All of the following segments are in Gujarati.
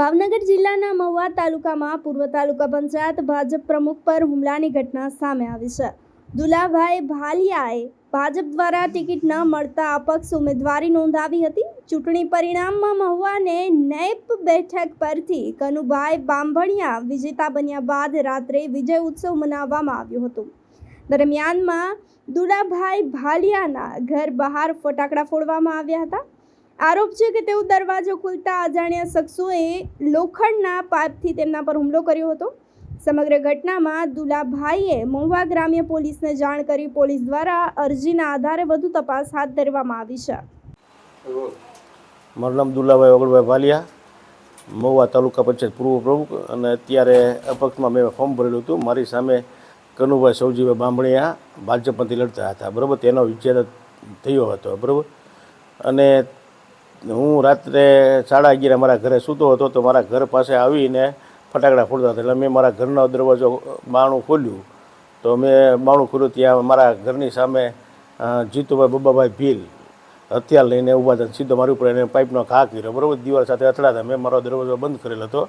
ભાવનગર જિલ્લાના મહુવા તાલુકામાં પૂર્વ તાલુકા પંચાયત ભાજપ પ્રમુખ પર હુમલાની ઘટના સામે આવી છે. દુલાભાઈ ભાલિયાએ ભાજપ દ્વારા ટિકિટ ન મળતા અપક્ષ ઉમેદવારી નોંધાવી હતી. ચૂંટણી પરિણામમાં મહુવાને નેપ બેઠક પરથી કનુભાઈ બાંભણિયા વિજેતા બન્યા બાદ રાત્રે વિજય ઉત્સવ મનાવવામાં આવ્યો હતો. દરમિયાનમાં દુલાભાઈ ભાલિયાના ઘર બહાર ફટાકડા ફોડવામાં આવ્યા હતા. આરોપ છે કે તેઓ દરવાજો ખોલતા અજાણ્યા શખ્સોએ લોખંડના પાઇપથી તેમના પર હુમલો કર્યો હતો. સમગ્ર ઘટનામાં દુલાભાઈએ મહુવા ગ્રામ્ય પોલીસને જાણ કરી પોલીસ દ્વારા અરજીના આધારે વધુ તપાસ હાથ ધરવામાં આવી છે. મારું નામ દુલાભાઈ ઓગળભાઈ ભાલિયા, મહુવા તાલુકા પંચાયત પૂર્વ પ્રમુખ, અને અત્યારે અપક્ષમાં મેં ફોર્મ ભરેલું હતું. મારી સામે કનુભાઈ સૌજીભાઈ બાંભણિયા ભાજપમાંથી લડતા હતા, બરાબર. તેનો વિજય થયો હતો, બરાબર. અને હું રાત્રે 11:30 મારા ઘરે સૂતો હતો તો મારા ઘર પાસે આવીને ફટાકડા ફોડતા હતા. એટલે મેં મારા ઘરનો દરવાજો બારણું ખોલ્યું તો મેં બારણું ખોલ્યું, ત્યાં મારા ઘરની સામે જીતુભાઈ બબાભાઈ ભીલ હથિયાર લઈને ઊભા હતા. સીધો મારી ઉપર એને પાઇપનો ઘા કર્યો, બરાબર. દિવાલ સાથે અથડાતા મેં મારો દરવાજો બંધ કરેલો હતો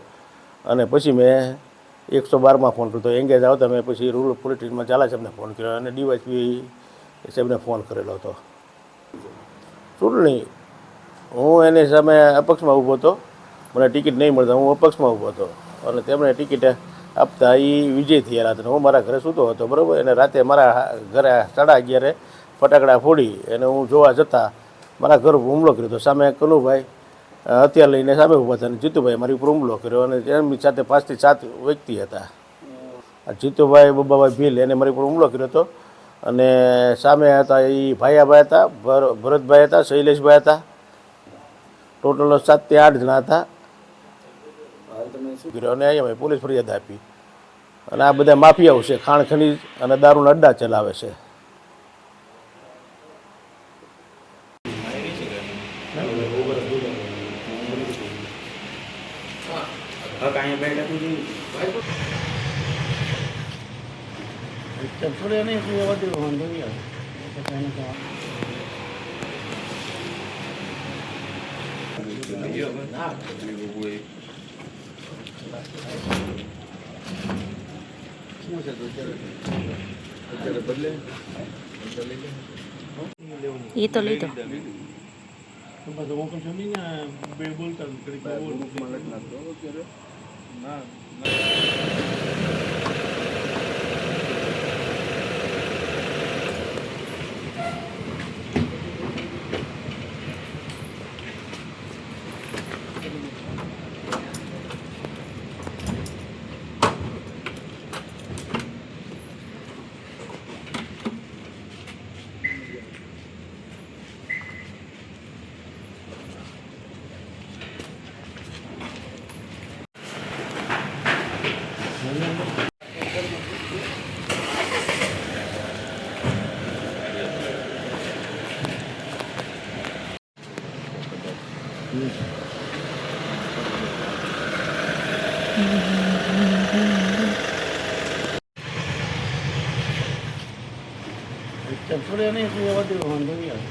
અને પછી મેં 112માં ફોન કર્યો. એંગેજ આવતા મેં પછી રૂરલ પોલીસ સ્ટેશનમાં ઝાલા સાહેબને ફોન કર્યો અને ડીવાયસપી સાહેબને ફોન કરેલો હતો. ચૂંટણી હું એની સામે અપક્ષમાં ઊભો હતો, મને ટિકિટ નહીં મળતા હું અપક્ષમાં ઊભો હતો અને તેમણે ટિકિટ આપતા એ વિજય થયેલા હતા. હું મારા ઘરે સૂતો હતો, બરાબર. અને રાતે મારા ઘરે 11:30 ફટાકડા ફોડી અને હું જોવા જતાં મારા ઘર ઉપર હુમલો કર્યો હતો. સામે કનુભાઈ હથિયાર લઈને સામે ઊભા હતા અને જીતુભાઈ મારી ઉપર હુમલો કર્યો અને એમની સાથે 5 થી 7 વ્યક્તિ હતા. જીતુભાઈ બબાભાઈ ભીલ એને મારી ઉપર હુમલો કર્યો હતો અને સામે હતા એ ભાયાભાઈ હતા, ભરતભાઈ હતા, શૈલેષભાઈ હતા. ટોટલ 7 થી 8 જણા હતા. અને અહીંયા પોલીસ ફરિયાદ આપી અને આ બધા માફિયાઓ છે, ખાણ ખનીજ અને દારૂના અડ્ડા ચલાવે છે. ये तो ले दो. થોડે નહીં વાંધો નહીં આવે.